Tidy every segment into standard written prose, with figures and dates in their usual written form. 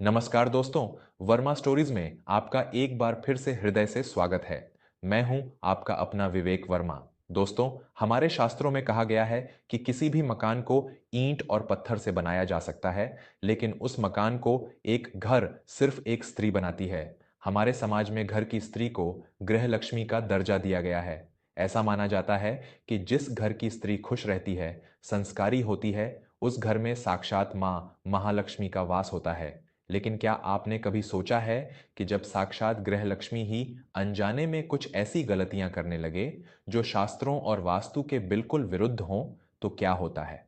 नमस्कार दोस्तों, वर्मा स्टोरीज में आपका एक बार फिर से हृदय से स्वागत है। मैं हूं आपका अपना विवेक वर्मा। दोस्तों, हमारे शास्त्रों में कहा गया है कि किसी भी मकान को ईंट और पत्थर से बनाया जा सकता है, लेकिन उस मकान को एक घर सिर्फ एक स्त्री बनाती है। हमारे समाज में घर की स्त्री को गृह लक्ष्मी का दर्जा दिया गया है। ऐसा माना जाता है कि जिस घर की स्त्री खुश रहती है, संस्कारी होती है, उस घर में साक्षात माँ महालक्ष्मी का वास होता है। लेकिन क्या आपने कभी सोचा है कि जब साक्षात गृह लक्ष्मी ही अनजाने में कुछ ऐसी गलतियां करने लगे जो शास्त्रों और वास्तु के बिल्कुल विरुद्ध हों, तो क्या होता है?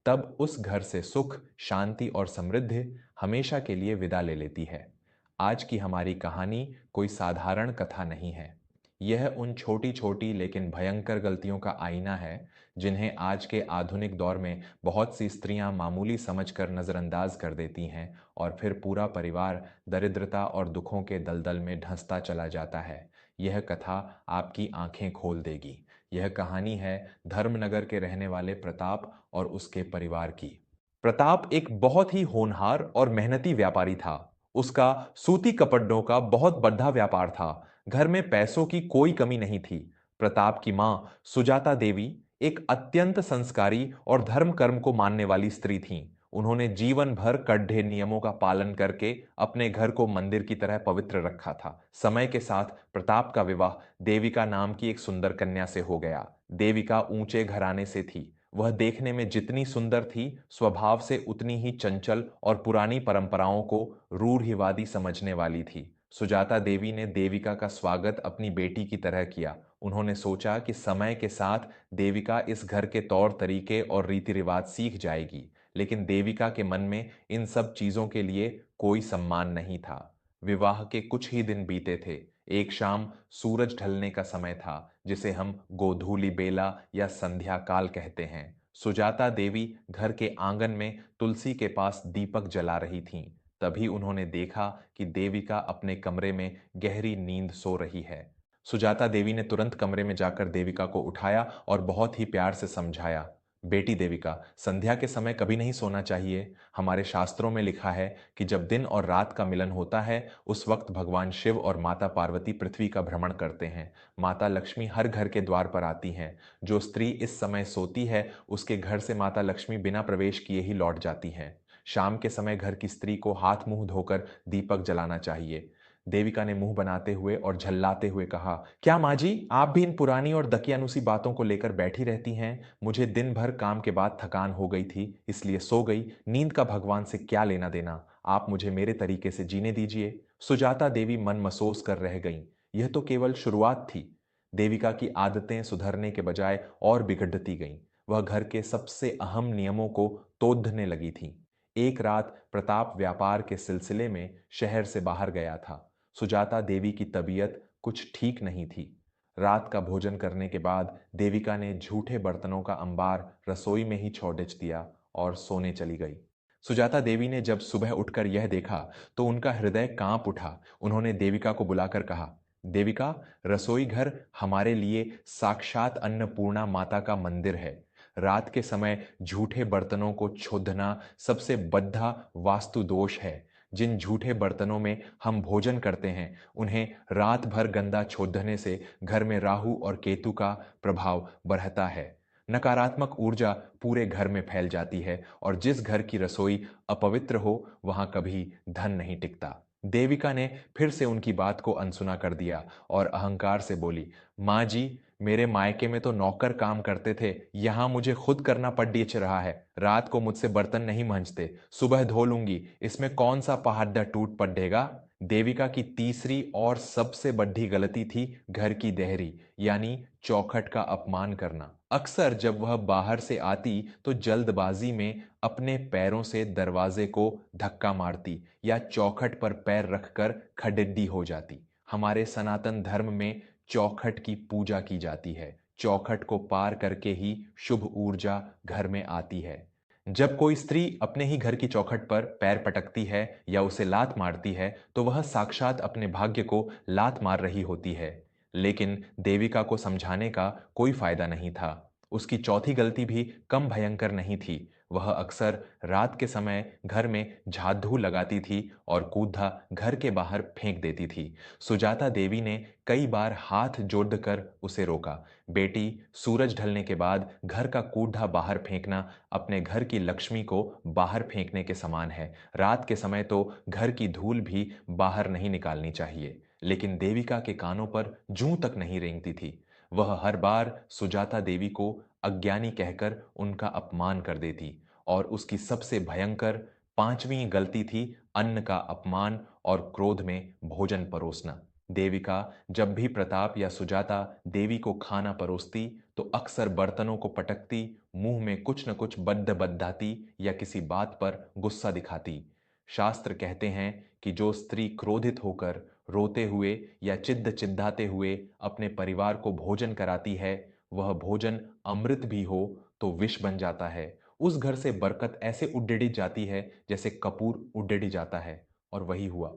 तब उस घर से सुख, शांति और समृद्धि हमेशा के लिए विदा ले लेती है। आज की हमारी कहानी कोई साधारण कथा नहीं है। यह उन छोटी छोटी लेकिन भयंकर गलतियों का आईना है जिन्हें आज के आधुनिक दौर में बहुत सी स्त्रियां मामूली समझकर नजरअंदाज कर देती हैं, और फिर पूरा परिवार दरिद्रता और दुखों के दलदल में धंसता चला जाता है। यह कथा आपकी आंखें खोल देगी। यह कहानी है धर्मनगर के रहने वाले प्रताप और उसके परिवार की। प्रताप एक बहुत ही होनहार और मेहनती व्यापारी था। उसका सूती कपड़ों का बहुत बड़ा व्यापार था। घर में पैसों की कोई कमी नहीं थी। प्रताप की मां सुजाता देवी एक अत्यंत संस्कारी और धर्म कर्म को मानने वाली स्त्री थीं। उन्होंने जीवन भर कड़े नियमों का पालन करके अपने घर को मंदिर की तरह पवित्र रखा था। समय के साथ प्रताप का विवाह देविका नाम की एक सुंदर कन्या से हो गया। देविका ऊंचे घराने से थी। वह देखने में जितनी सुंदर थी, स्वभाव से उतनी ही चंचल और पुरानी परंपराओं को रूढ़िवादी समझने वाली थी। सुजाता देवी ने देविका का स्वागत अपनी बेटी की तरह किया। उन्होंने सोचा कि समय के साथ देविका इस घर के तौर तरीके और रीति रिवाज सीख जाएगी, लेकिन देविका के मन में इन सब चीजों के लिए कोई सम्मान नहीं था। विवाह के कुछ ही दिन बीते थे। एक शाम सूरज ढलने का समय था, जिसे हम गोधूली बेला या संध्या काल कहते हैं। सुजाता देवी घर के आंगन में तुलसी के पास दीपक जला रही थीं। तभी उन्होंने देखा कि देविका अपने कमरे में गहरी नींद सो रही है। सुजाता देवी ने तुरंत कमरे में जाकर देविका को उठाया और बहुत ही प्यार से समझाया। बेटी देविका, संध्या के समय कभी नहीं सोना चाहिए। हमारे शास्त्रों में लिखा है कि जब दिन और रात का मिलन होता है, उस वक्त भगवान शिव और माता पार्वती पृथ्वी का भ्रमण करते हैं। माता लक्ष्मी हर घर के द्वार पर आती हैं। जो स्त्री इस समय सोती है, उसके घर से माता लक्ष्मी बिना प्रवेश किए ही लौट जाती हैं। शाम के समय घर की स्त्री को हाथ मुंह धोकर दीपक जलाना चाहिए। देविका ने मुंह बनाते हुए और झल्लाते हुए कहा, क्या माँ जी, आप भी इन पुरानी और दकियानुसी बातों को लेकर बैठी रहती हैं? मुझे दिन भर काम के बाद थकान हो गई थी, इसलिए सो गई। नींद का भगवान से क्या लेना देना? आप मुझे मेरे तरीके से जीने दीजिए। सुजाता देवी मन महसूस कर रह गईं। यह तो केवल शुरुआत थी। देविका की आदतें सुधरने के बजाय और बिगड़ती गईं। वह घर के सबसे अहम नियमों को तोड़ने लगी थी। एक रात प्रताप व्यापार के सिलसिले में शहर से बाहर गया था। सुजाता देवी की तबीयत कुछ ठीक नहीं थी। रात का भोजन करने के बाद देविका ने झूठे बर्तनों का अंबार रसोई में ही छोड़ दिया और सोने चली गई। सुजाता देवी ने जब सुबह उठकर यह देखा तो उनका हृदय कांप उठा। उन्होंने देविका को बुलाकर कहा, देविका, रसोई घर हमारे लिए साक्षात अन्नपूर्णा माता का मंदिर है। रात के समय झूठे बर्तनों को छोड़ना सबसे बद्धा वास्तु दोष है। जिन झूठे बर्तनों में हम भोजन करते हैं, उन्हें रात भर गंदा छोड़ने से घर में राहु और केतु का प्रभाव बढ़ता है। नकारात्मक ऊर्जा पूरे घर में फैल जाती है, और जिस घर की रसोई अपवित्र हो, वहां कभी धन नहीं टिकता। देविका ने फिर से उनकी बात को अनसुना कर दिया और अहंकार से बोली, माँ जी, मेरे मायके में तो नौकर काम करते थे, यहां मुझे खुद करना पड़ रहा है। रात को मुझसे बर्तन नहीं मांजते, सुबह धो लूंगी, इसमें कौन सा पहाड़ टूट पड़ेगा? देविका की तीसरी और सबसे बड़ी गलती थी घर की देहरी, यानी चौखट का अपमान करना। अक्सर जब वह बाहर से आती तो जल्दबाजी में अपने पैरों से दरवाजे को धक्का मारती या चौखट पर पैर रखकर खड़िड्डी हो जाती। हमारे सनातन धर्म में चौखट की पूजा की जाती है। चौखट को पार करके ही शुभ ऊर्जा घर में आती है। जब कोई स्त्री अपने ही घर की चौखट पर पैर पटकती है या उसे लात मारती है, तो वह साक्षात अपने भाग्य को लात मार रही होती है। लेकिन देविका को समझाने का कोई फायदा नहीं था। उसकी चौथी गलती भी कम भयंकर नहीं थी। वह अक्सर रात के समय घर में झाड़ू लगाती थी और कूधा घर के बाहर फेंक देती थी। सुजाता देवी ने कई बार हाथ जोड़कर उसे रोका। बेटी, सूरज ढलने के बाद घर का कूड़ा बाहर फेंकना अपने घर की लक्ष्मी को बाहर फेंकने के समान है। रात के समय तो घर की धूल भी बाहर नहीं निकालनी चाहिए। लेकिन देविका के कानों पर जूं तक नहीं रेंगती थी। वह हर बार सुजाता देवी को अज्ञानी कहकर उनका अपमान कर देती और उसकी सबसे भयंकर पांचवी गलती थी अन्न का अपमान और क्रोध में भोजन परोसना। देविका जब भी प्रताप या सुजाता देवी को खाना परोसती तो अक्सर बर्तनों को पटकती, मुंह में कुछ न कुछ बद्दाती या किसी बात पर गुस्सा दिखाती। शास्त्र कहते हैं कि जो स्त्री क्रोधित होकर रोते हुए या चिल्लाते हुए अपने परिवार को भोजन कराती है, वह भोजन अमृत भी हो तो विष बन जाता है। उस घर से बरकत ऐसे उडेड़ी जाती है जैसे कपूर उडेड़ी जाता है। और वही हुआ।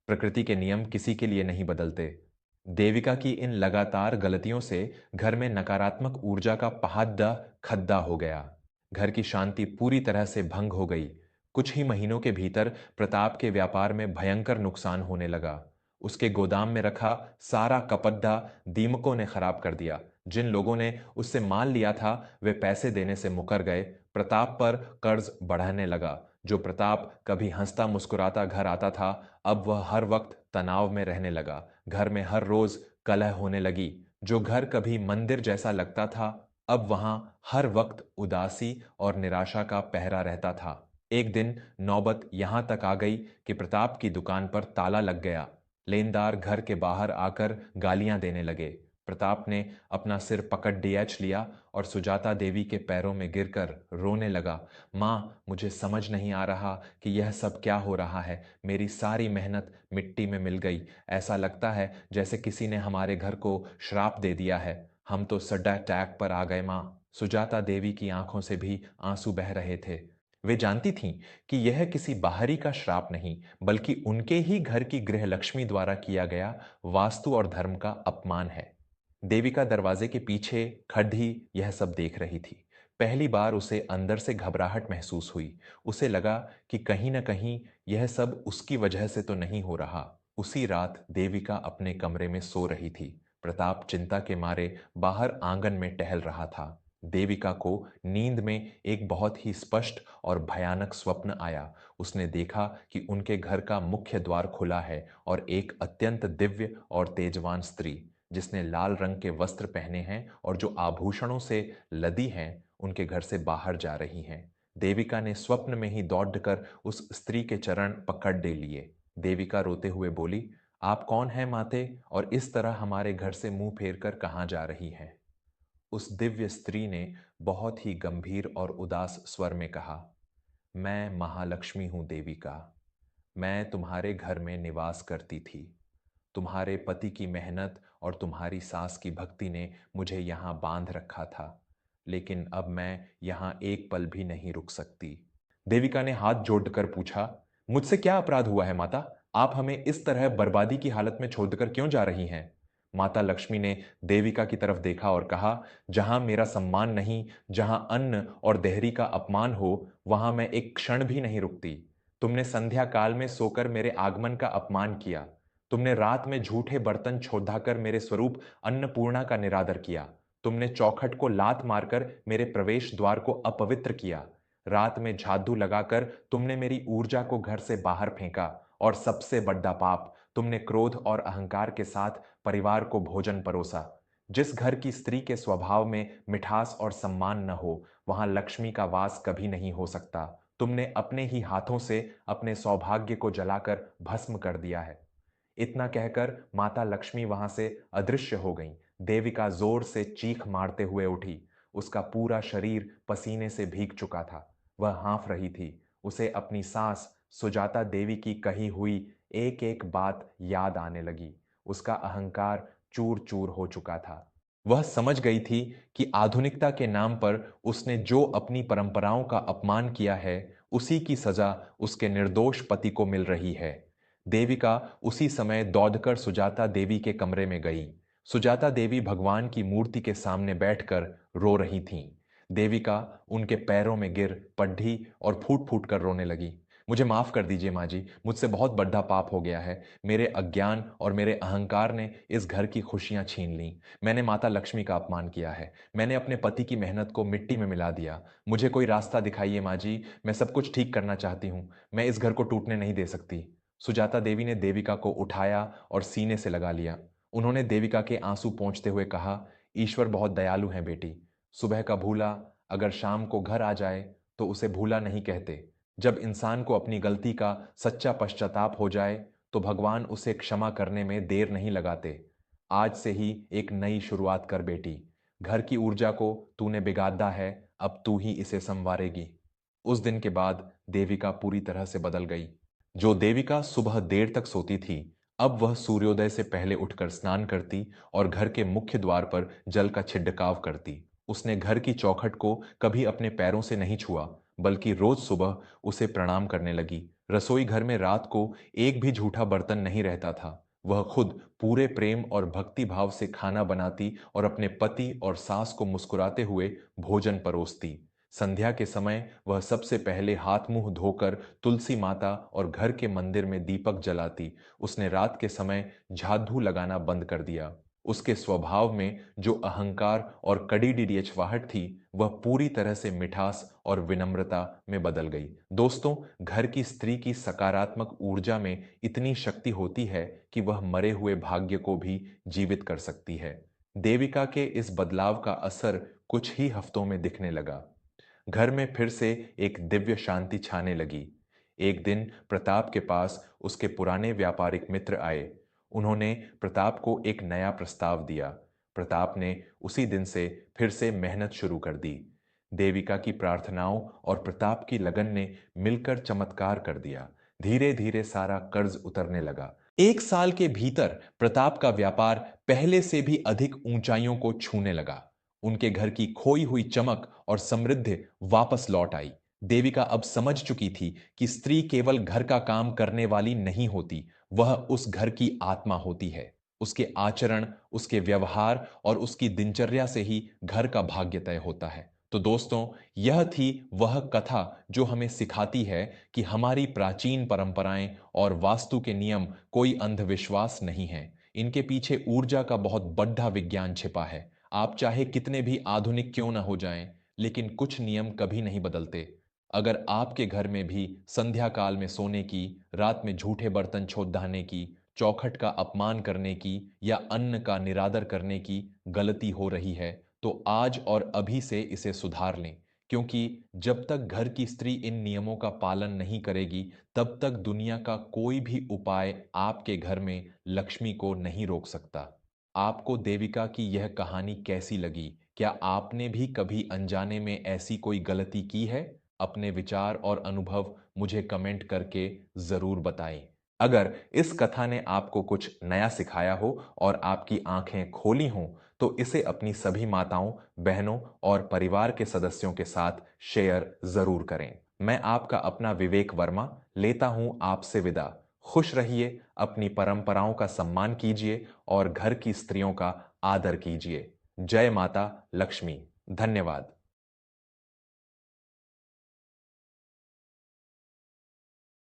प्रकृति के नियम किसी के लिए नहीं बदलते। देविका की इन लगातार गलतियों से घर में नकारात्मक ऊर्जा का पहाड़ा खड्डा हो गया। घर की शांति पूरी तरह से भंग हो गई। कुछ ही महीनों के भीतर प्रताप के व्यापार में भयंकर नुकसान होने लगा। उसके गोदाम में रखा सारा कपड्डा दीमकों ने खराब कर दिया। जिन लोगों ने उससे माल लिया था वे पैसे देने से मुकर गए। प्रताप पर कर्ज बढ़ाने लगा। जो प्रताप कभी हंसता मुस्कुराता घर आता था, अब वह हर वक्त तनाव में रहने लगा। घर में हर रोज कलह होने लगी। जो घर कभी मंदिर जैसा लगता था, अब वहां हर वक्त उदासी और निराशा का पहरा रहता था। एक दिन नौबत यहां तक आ गई कि प्रताप की दुकान पर ताला लग गया। लेनदार घर के बाहर आकर गालियां देने लगे। प्रताप ने अपना सिर पकड़ डीएच लिया और सुजाता देवी के पैरों में गिरकर रोने लगा। माँ, मुझे समझ नहीं आ रहा कि यह सब क्या हो रहा है। मेरी सारी मेहनत मिट्टी में मिल गई। ऐसा लगता है जैसे किसी ने हमारे घर को श्राप दे दिया है। हम तो सड्डा टैग पर आ गए माँ। सुजाता देवी की आंखों से भी आंसू बह रहे थे। वे जानती थीं कि यह किसी बाहरी का श्राप नहीं, बल्कि उनके ही घर की गृह लक्ष्मी द्वारा किया गया वास्तु और धर्म का अपमान है। देविका दरवाजे के पीछे खड़ी यह सब देख रही थी। पहली बार उसे अंदर से घबराहट महसूस हुई। उसे लगा कि कहीं न कहीं यह सब उसकी वजह से तो नहीं हो रहा। उसी रात देविका अपने कमरे में सो रही थी। प्रताप चिंता के मारे बाहर आंगन में टहल रहा था। देविका को नींद में एक बहुत ही स्पष्ट और भयानक स्वप्न आया। उसने देखा कि उनके घर का मुख्य द्वार खुला है और एक अत्यंत दिव्य और तेजवान स्त्री, जिसने लाल रंग के वस्त्र पहने हैं और जो आभूषणों से लदी हैं, उनके घर से बाहर जा रही हैं। देविका ने स्वप्न में ही दौड़कर उस स्त्री के चरण पकड़ ले लिए। देविका रोते हुए बोली, आप कौन हैं माते, और इस तरह हमारे घर से मुंह फेर कर कहाँ जा रही हैं? उस दिव्य स्त्री ने बहुत ही गंभीर और उदास स्वर में कहा, मैं महालक्ष्मी हूं देविका। मैं तुम्हारे घर में निवास करती थी। तुम्हारे पति की मेहनत और तुम्हारी सास की भक्ति ने मुझे यहां बांध रखा था, लेकिन अब मैं यहां एक पल भी नहीं रुक सकती। देविका ने हाथ जोड़कर पूछा, मुझसे क्या अपराध हुआ है माता? आप हमें इस तरह बर्बादी की हालत में छोड़कर क्यों जा रही हैं? माता लक्ष्मी ने देविका की तरफ देखा और कहा, जहां मेरा सम्मान नहीं, जहां अन्न और देहरी का अपमान हो, वहां मैं एक क्षण भी नहीं रुकती। तुमने संध्या काल में सोकर मेरे आगमन का अपमान किया। तुमने रात में झूठे बर्तन छोड़ाकर मेरे स्वरूप अन्नपूर्णा का निरादर किया। तुमने चौखट को लात मारकर मेरे प्रवेश द्वार को अपवित्र किया। रात में झाड़ू लगाकर तुमने मेरी ऊर्जा को घर से बाहर फेंका। और सबसे बड़ा पाप, तुमने क्रोध और अहंकार के साथ परिवार को भोजन परोसा। जिस घर की स्त्री के स्वभाव में मिठास और सम्मान न हो, वहां लक्ष्मी का वास कभी नहीं हो सकता। तुमने अपने ही हाथों से अपने सौभाग्य को जलाकर भस्म कर दिया है। इतना कहकर माता लक्ष्मी वहां से अदृश्य हो गईं। देविका जोर से चीख मारते हुए उठी। उसका पूरा शरीर पसीने से भीग चुका था। वह हाँफ रही थी। उसे अपनी सास सुजाता देवी की कही हुई एक एक बात याद आने लगी। उसका अहंकार चूर चूर हो चुका था। वह समझ गई थी कि आधुनिकता के नाम पर उसने जो अपनी परंपराओं का अपमान किया है, उसी की सजा उसके निर्दोष पति को मिल रही है। देविका उसी समय दौड़कर सुजाता देवी के कमरे में गई। सुजाता देवी भगवान की मूर्ति के सामने बैठकर रो रही थीं। देविका उनके पैरों में गिर पड्ढी और फूट फूट कर रोने लगी। मुझे माफ कर दीजिए माँ जी, मुझसे बहुत बड़ा पाप हो गया है। मेरे अज्ञान और मेरे अहंकार ने इस घर की खुशियां छीन ली। मैंने माता लक्ष्मी का अपमान किया है। मैंने अपने पति की मेहनत को मिट्टी में मिला दिया। मुझे कोई रास्ता दिखाइए माँ जी, मैं सब कुछ ठीक करना चाहती हूँ। मैं इस घर को टूटने नहीं दे सकती। सुजाता देवी ने देविका को उठाया और सीने से लगा लिया। उन्होंने देविका के आंसू पोंछते हुए कहा, ईश्वर बहुत दयालु हैं बेटी। सुबह का भूला अगर शाम को घर आ जाए तो उसे भूला नहीं कहते। जब इंसान को अपनी गलती का सच्चा पश्चाताप हो जाए तो भगवान उसे क्षमा करने में देर नहीं लगाते। आज से ही एक नई शुरुआत कर बेटी। घर की ऊर्जा को तूने बिगाड़ा है, अब तू ही इसे संवारेगी। उस दिन के बाद देविका पूरी तरह से बदल गई। जो देविका सुबह देर तक सोती थी, अब वह सूर्योदय से पहले उठकर स्नान करती और घर के मुख्य द्वार पर जल का छिड़काव करती। उसने घर की चौखट को कभी अपने पैरों से नहीं छुआ, बल्कि रोज सुबह उसे प्रणाम करने लगी। रसोई घर में रात को एक भी झूठा बर्तन नहीं रहता था। वह खुद पूरे प्रेम और भक्ति भाव से खाना बनाती और अपने पति और सास को मुस्कुराते हुए भोजन परोसती। संध्या के समय वह सबसे पहले हाथ मुंह धोकर तुलसी माता और घर के मंदिर में दीपक जलाती। उसने रात के समय झाड़ू लगाना बंद कर दिया। उसके स्वभाव में जो अहंकार और कड़ी डिडियचवाहट थी, वह पूरी तरह से मिठास और विनम्रता में बदल गई। दोस्तों, घर की स्त्री की सकारात्मक ऊर्जा में इतनी शक्ति होती है कि वह मरे हुए भाग्य को भी जीवित कर सकती है। देविका के इस बदलाव का असर कुछ ही हफ्तों में दिखने लगा। घर में फिर से एक दिव्य शांति छाने लगी। एक दिन प्रताप के पास उसके पुराने व्यापारिक मित्र आए। उन्होंने प्रताप को एक नया प्रस्ताव दिया। प्रताप ने उसी दिन से फिर से मेहनत शुरू कर दी। देविका की प्रार्थनाओं और प्रताप की लगन ने मिलकर चमत्कार कर दिया। धीरे धीरे सारा कर्ज उतरने लगा। एक साल के भीतर प्रताप का व्यापार पहले से भी अधिक ऊंचाइयों को छूने लगा। उनके घर की खोई हुई चमक और समृद्धि वापस लौट आई। देविका अब समझ चुकी थी कि स्त्री केवल घर का काम करने वाली नहीं होती, वह उस घर की आत्मा होती है। उसके आचरण, उसके व्यवहार और उसकी दिनचर्या से ही घर का भाग्य तय होता है। तो दोस्तों, यह थी वह कथा जो हमें सिखाती है कि हमारी प्राचीन परंपराएं और वास्तु के नियम कोई अंधविश्वास नहीं है। इनके पीछे ऊर्जा का बहुत बड़ा विज्ञान छिपा है। आप चाहे कितने भी आधुनिक क्यों ना हो जाएं, लेकिन कुछ नियम कभी नहीं बदलते। अगर आपके घर में भी संध्या काल में सोने की, रात में झूठे बर्तन छोड़ने की, चौखट का अपमान करने की या अन्न का निरादर करने की गलती हो रही है, तो आज और अभी से इसे सुधार लें। क्योंकि जब तक घर की स्त्री इन नियमों का पालन नहीं करेगी, तब तक दुनिया का कोई भी उपाय आपके घर में लक्ष्मी को नहीं रोक सकता। आपको देविका की यह कहानी कैसी लगी? क्या आपने भी कभी अनजाने में ऐसी कोई गलती की है? अपने विचार और अनुभव मुझे कमेंट करके ज़रूर बताएं। अगर इस कथा ने आपको कुछ नया सिखाया हो और आपकी आंखें खोली हों, तो इसे अपनी सभी माताओं, बहनों और परिवार के सदस्यों के साथ शेयर ज़रूर करें। मैं आपका अपना विवेक वर्मा लेता हूं आपसे विदा। खुश रहिए, अपनी परंपराओं का सम्मान कीजिए और घर की स्त्रियों का आदर कीजिए। जय माता लक्ष्मी। धन्यवाद।